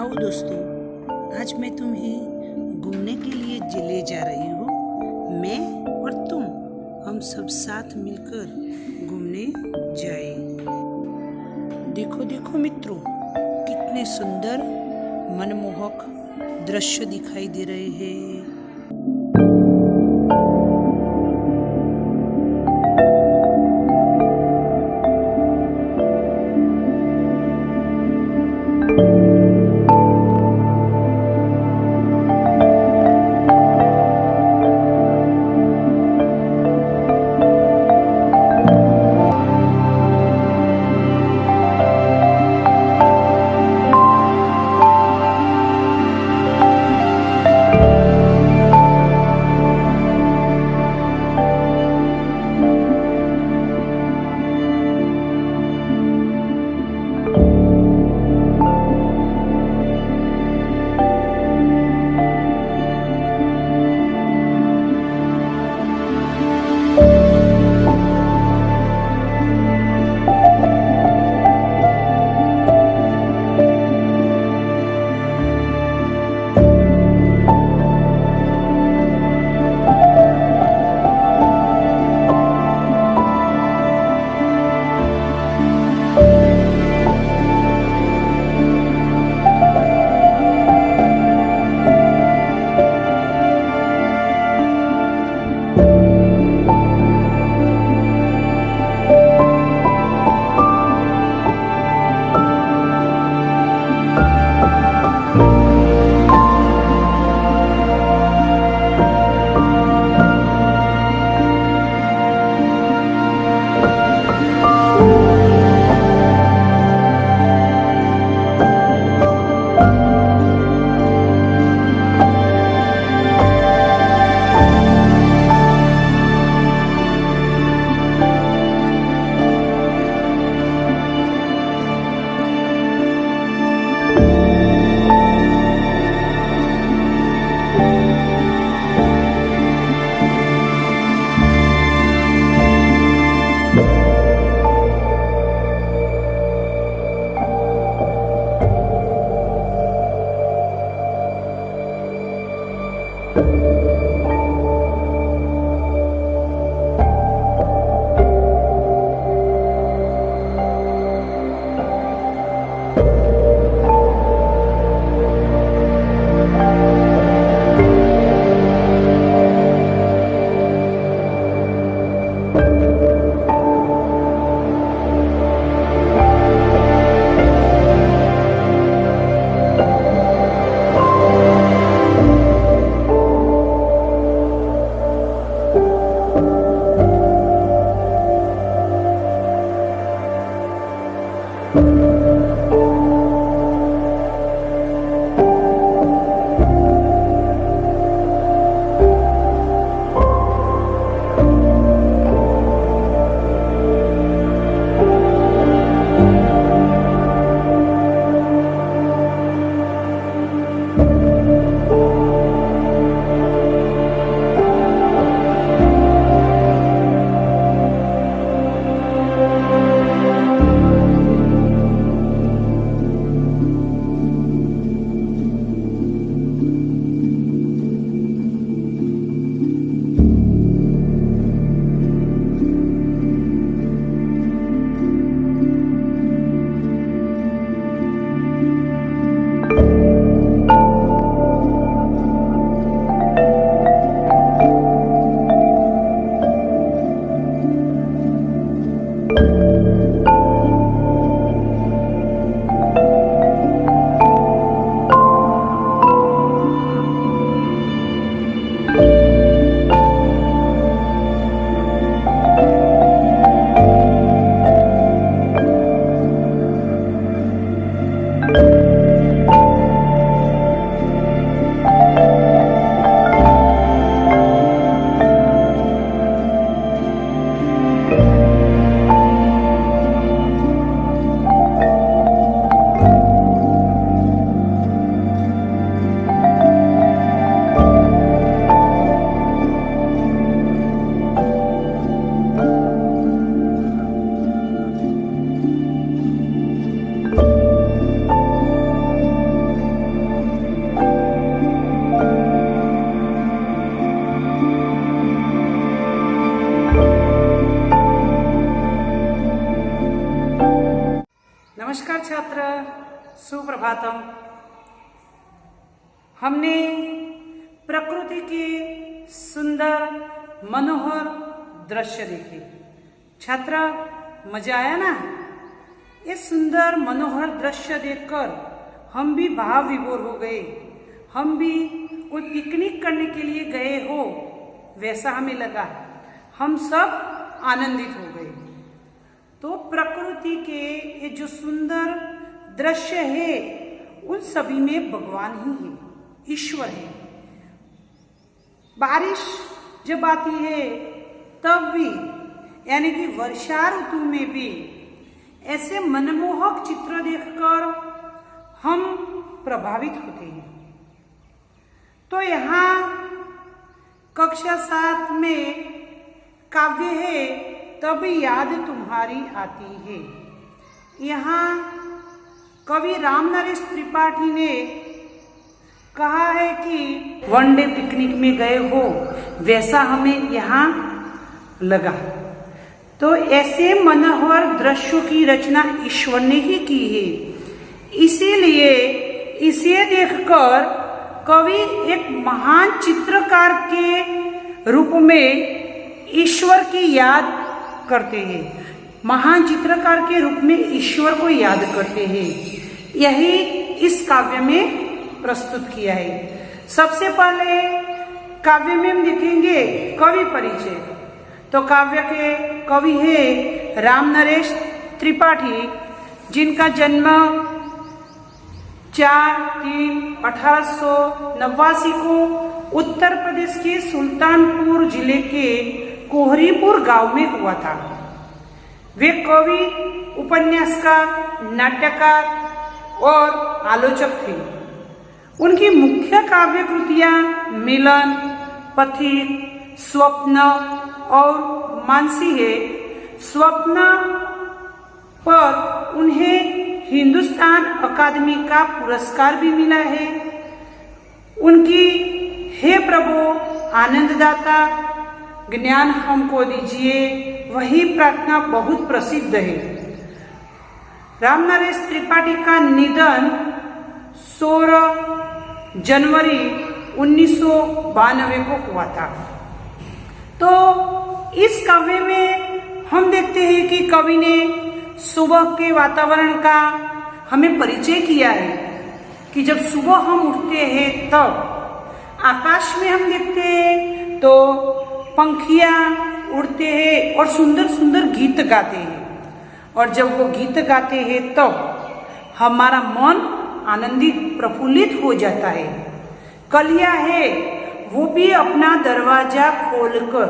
आओ दोस्तों, आज मैं तुम्हें घूमने के लिए ले जा रही हूँ। मैं और तुम, हम सब साथ मिलकर घूमने जाए। देखो देखो मित्रों, कितने सुंदर मनमोहक दृश्य दिखाई दे रहे हैं। हमने प्रकृति के सुंदर मनोहर दृश्य देखे। छात्र, मजा आया ना? ये सुंदर मनोहर दृश्य देखकर हम भी भाव विभोर हो गए। हम भी कोई पिकनिक करने के लिए गए हो वैसा हमें लगा। हम सब आनंदित हो गए। तो प्रकृति के ये जो सुंदर दृश्य है उन सभी में भगवान ही है, ईश्वर है। बारिश जब आती है तब भी, यानी कि वर्षा ऋतु में भी ऐसे मनमोहक चित्र देखकर हम प्रभावित होते हैं। तो यहाँ कक्षा 7 में काव्य है तब याद तुम्हारी आती है। यहाँ कवि रामनरेश त्रिपाठी ने कहा है कि वनडे पिकनिक में गए हो वैसा हमें यहाँ लगा। तो ऐसे मनोहर दृश्यों की रचना ईश्वर ने ही की है। इसीलिए इसे देखकर कवि एक महान चित्रकार के रूप में ईश्वर की याद करते हैं। महान चित्रकार के रूप में ईश्वर को याद करते हैं। यही इस काव्य में प्रस्तुत किया है। सबसे पहले काव्य में हम देखेंगे कवि परिचय। तो काव्य के कवि है रामनरेश त्रिपाठी, जिनका जन्म 4/3/1889 को उत्तर प्रदेश के सुल्तानपुर जिले के कोहरीपुर गांव में हुआ था। वे कवि, उपन्यासकार, नाट्यकार और आलोचक थे। उनकी मुख्य काव्य कृतियां मिलन, पथिक, स्वप्न और मानसी है। स्वप्न पर उन्हें हिंदुस्तान अकादमी का पुरस्कार भी मिला है। उनकी हे प्रभु आनंददाता ज्ञान हमको दीजिए वही प्रार्थना बहुत प्रसिद्ध है। रामनरेश त्रिपाठी का निधन 16 जनवरी 1992 को हुआ था। तो इस काव्य में हम देखते हैं कि कवि ने सुबह के वातावरण का हमें परिचय किया है कि जब सुबह हम उठते हैं तब आकाश में हम देखते हैं तो पंखियां उड़ते हैं और सुंदर सुंदर गीत गाते हैं। और जब वो गीत गाते हैं तब हमारा मन आनंदित प्रफुल्लित हो जाता है। कलियां है वो भी अपना दरवाजा खोलकर,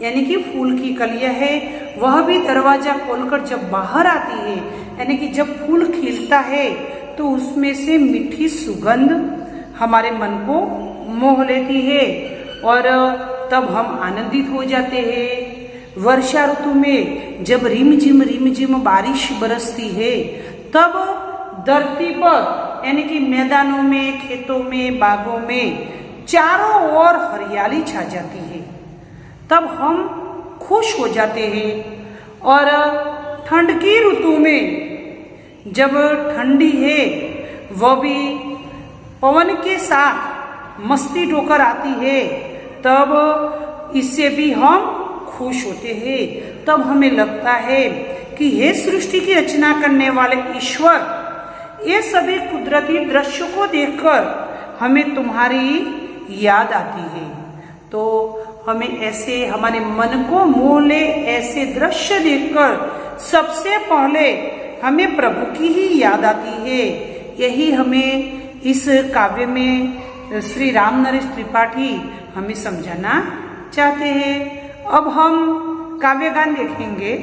यानी कि फूल की कलियां है वह भी दरवाजा खोलकर जब बाहर आती है, यानी कि जब फूल खिलता है तो उसमें से मीठी सुगंध हमारे मन को मोह लेती है और तब हम आनंदित हो जाते हैं। वर्षा ऋतु में जब रिमझिम बारिश बरसती है तब धरती पर, यानी कि मैदानों में, खेतों में, बागों में चारों ओर हरियाली छा जाती है। तब हम खुश हो जाते हैं। और ठंड की ऋतु में जब ठंडी है वह भी पवन के साथ मस्ती ढोकर आती है तब इससे भी हम खुश होते हैं। तब हमें लगता है कि हे सृष्टि की रचना करने वाले ईश्वर, ये सभी कुदरती दृश्यों को देखकर हमें तुम्हारी याद आती है। तो हमें ऐसे हमारे मन को मोह ले ऐसे दृश्य देखकर सबसे पहले हमें प्रभु की ही याद आती है। यही हमें इस काव्य में श्री रामनरेश त्रिपाठी हमें समझाना चाहते हैं। अब हम काव्य गान देखेंगे।